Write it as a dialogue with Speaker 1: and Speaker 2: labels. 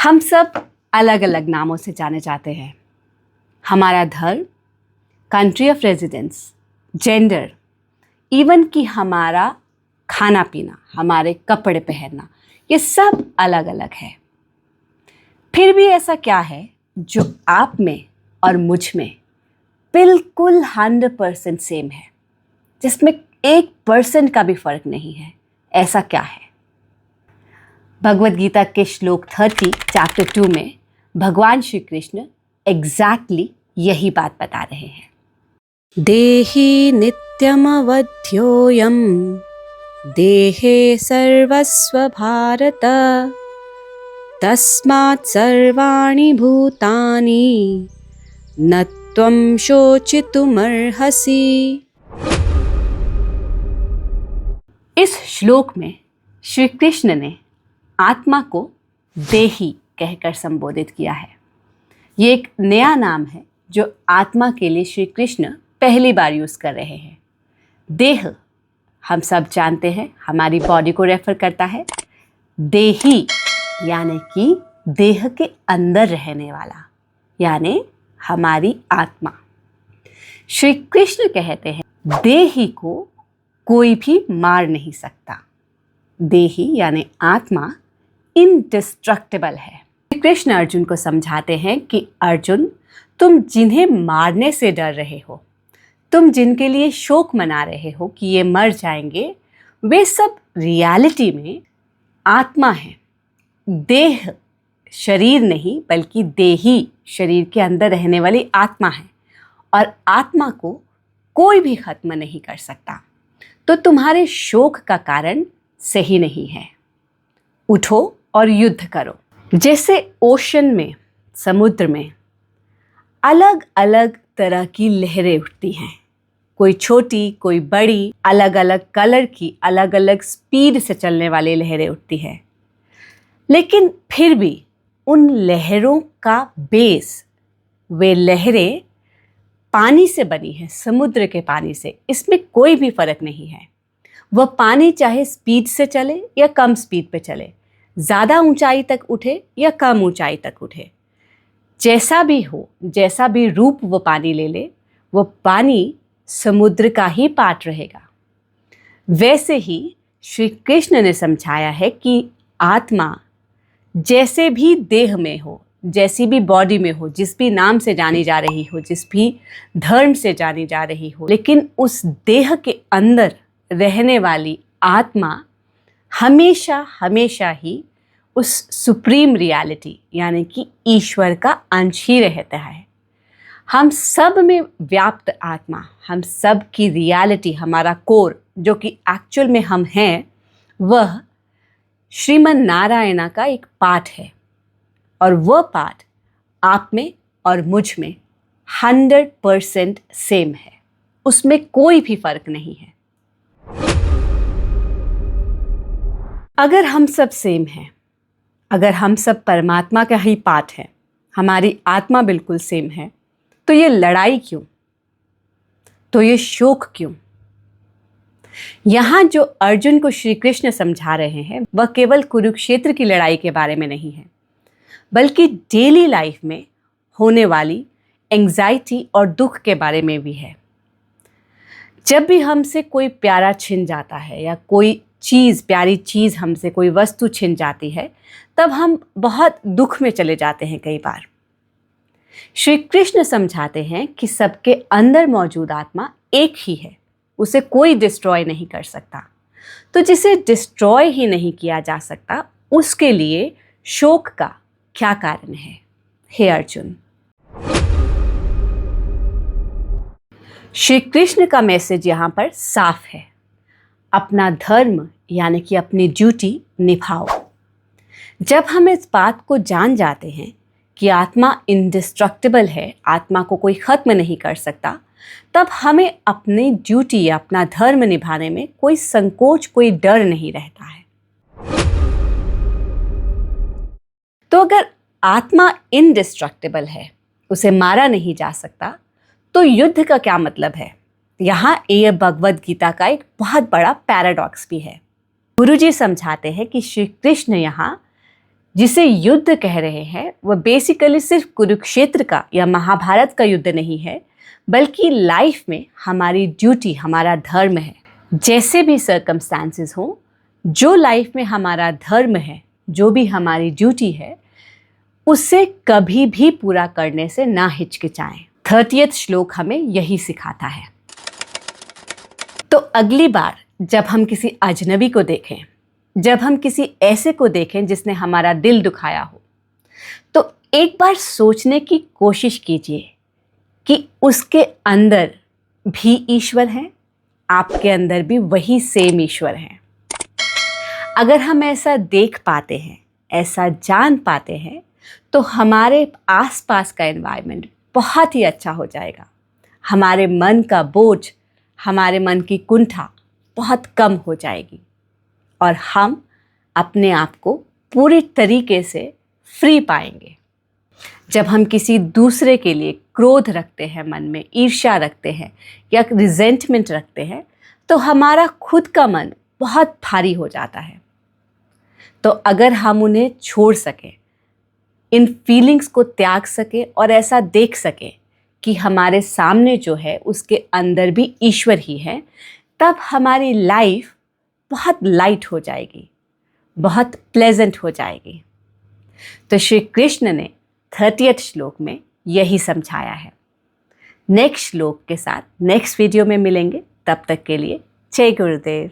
Speaker 1: हम सब अलग अलग नामों से जाने जाते हैं। हमारा धर्म, country of residence, gender, even कि हमारा खाना पीना, हमारे कपड़े पहनना, ये सब अलग अलग है। फिर भी ऐसा क्या है जो आप में और मुझ में बिल्कुल 100% सेम है, जिसमें 1% का भी फर्क नहीं है? ऐसा क्या है? भगवद गीता के श्लोक 30 चैप्टर 2 में भगवान श्री कृष्ण एग्जैक्टली यही बात बता रहे हैं। देहि नित्यमवध्योऽयं देहे सर्वस्व भारत तस्मात् सर्वाणि भूतानि न त्वं शोचितुमर्हसि। इस श्लोक में श्री कृष्ण ने आत्मा को देही कहकर संबोधित किया है। ये एक नया नाम है जो आत्मा के लिए श्री कृष्ण पहली बार यूज कर रहे हैं। देह हम सब जानते हैं हमारी बॉडी को रेफर करता है। देही यानी कि देह के अंदर रहने वाला, यानी हमारी आत्मा। श्री कृष्ण कहते हैं देही को कोई भी मार नहीं सकता। देही यानी आत्मा इनडिस्ट्रक्टिबल है। कृष्ण अर्जुन को समझाते हैं कि अर्जुन, तुम जिन्हें मारने से डर रहे हो, तुम जिनके लिए शोक मना रहे हो कि ये मर जाएंगे, वे सब रियलिटी में आत्मा है। देह शरीर नहीं बल्कि देही शरीर के अंदर रहने वाली आत्मा है, और आत्मा को कोई भी खत्म नहीं कर सकता। तो तुम्हारे शोक का कारण सही नहीं है। उठो और युद्ध करो। जैसे ओशन में, समुद्र में अलग अलग तरह की लहरें उठती हैं, कोई छोटी कोई बड़ी, अलग अलग कलर की, अलग अलग स्पीड से चलने वाली लहरें उठती हैं। लेकिन फिर भी उन लहरों का बेस, वे लहरें पानी से बनी है, समुद्र के पानी से। इसमें कोई भी फर्क नहीं है। वह पानी चाहे स्पीड से चले या कम स्पीड पे चले, ज़्यादा ऊंचाई तक उठे या कम ऊंचाई तक उठे, जैसा भी हो, जैसा भी रूप वो पानी ले ले, वो पानी समुद्र का ही पार्ट रहेगा। वैसे ही श्री कृष्ण ने समझाया है कि आत्मा जैसे भी देह में हो, जैसी भी बॉडी में हो, जिस भी नाम से जानी जा रही हो, जिस भी धर्म से जानी जा रही हो, लेकिन उस देह के अंदर रहने वाली आत्मा हमेशा हमेशा ही उस सुप्रीम रियलिटी यानी कि ईश्वर का अंश ही रहता है। हम सब में व्याप्त आत्मा, हम सब की रियलिटी, हमारा कोर जो कि एक्चुअल में हम हैं, वह श्रीमन नारायणा का एक पार्ट है, और वह पार्ट आप में और मुझ में 100% सेम है। उसमें कोई भी फर्क नहीं है। अगर हम सब सेम हैं, अगर हम सब परमात्मा का ही पार्ट हैं, हमारी आत्मा बिल्कुल सेम है, तो ये लड़ाई क्यों? तो ये शोक क्यों? यहाँ जो अर्जुन को श्री कृष्ण समझा रहे हैं वह केवल कुरुक्षेत्र की लड़ाई के बारे में नहीं है, बल्कि डेली लाइफ में होने वाली एंग्जाइटी और दुख के बारे में भी है। जब भी हमसे कोई प्यारा छिन जाता है या कोई चीज़, प्यारी चीज़ हमसे, कोई वस्तु छिन जाती है, तब हम बहुत दुख में चले जाते हैं कई बार। श्री कृष्ण समझाते हैं कि सबके अंदर मौजूद आत्मा एक ही है, उसे कोई डिस्ट्रॉय नहीं कर सकता। तो जिसे डिस्ट्रॉय ही नहीं किया जा सकता, उसके लिए शोक का क्या कारण है? हे अर्जुन, श्री कृष्ण का मैसेज यहाँ पर साफ है। अपना धर्म यानी कि अपनी ड्यूटी निभाओ। जब हम इस बात को जान जाते हैं कि आत्मा इंडिस्ट्रक्टिबल है, आत्मा को कोई खत्म नहीं कर सकता, तब हमें अपनी ड्यूटी या अपना धर्म निभाने में कोई संकोच, कोई डर नहीं रहता है। तो अगर आत्मा इंडिस्ट्रक्टिबल है, उसे मारा नहीं जा सकता, तो युद्ध का क्या मतलब है? यहाँ ये भगवद गीता का एक बहुत बड़ा पैराडॉक्स भी है। गुरुजी समझाते हैं कि श्री कृष्ण यहाँ जिसे युद्ध कह रहे हैं वह बेसिकली सिर्फ कुरुक्षेत्र का या महाभारत का युद्ध नहीं है, बल्कि लाइफ में हमारी ड्यूटी, हमारा धर्म है। जैसे भी सर्कमस्टांसेस हो, जो लाइफ में हमारा धर्म है, जो भी हमारी ड्यूटी है, उसे कभी भी पूरा करने से ना हिचकिचाएं। 30th श्लोक हमें यही सिखाता है। तो अगली बार जब हम किसी अजनबी को देखें, जब हम किसी ऐसे को देखें जिसने हमारा दिल दुखाया हो, तो एक बार सोचने की कोशिश कीजिए कि उसके अंदर भी ईश्वर है, आपके अंदर भी वही सेम ईश्वर है। अगर हम ऐसा देख पाते हैं, ऐसा जान पाते हैं, तो हमारे आसपास का एनवायरनमेंट बहुत ही अच्छा हो जाएगा। हमारे मन का बोझ, हमारे मन की कुंठा बहुत कम हो जाएगी और हम अपने आप को पूरी तरीके से फ्री पाएंगे। जब हम किसी दूसरे के लिए क्रोध रखते हैं, मन में ईर्ष्या रखते हैं या रिजेंटमेंट रखते हैं, तो हमारा खुद का मन बहुत भारी हो जाता है। तो अगर हम उन्हें छोड़ सकें, इन फीलिंग्स को त्याग सके और ऐसा देख सके कि हमारे सामने जो है उसके अंदर भी ईश्वर ही है, तब हमारी लाइफ बहुत लाइट हो जाएगी, बहुत प्लेजेंट हो जाएगी। तो श्री कृष्ण ने 30th श्लोक में यही समझाया है। नेक्स्ट श्लोक के साथ नेक्स्ट वीडियो में मिलेंगे। तब तक के लिए जय गुरुदेव।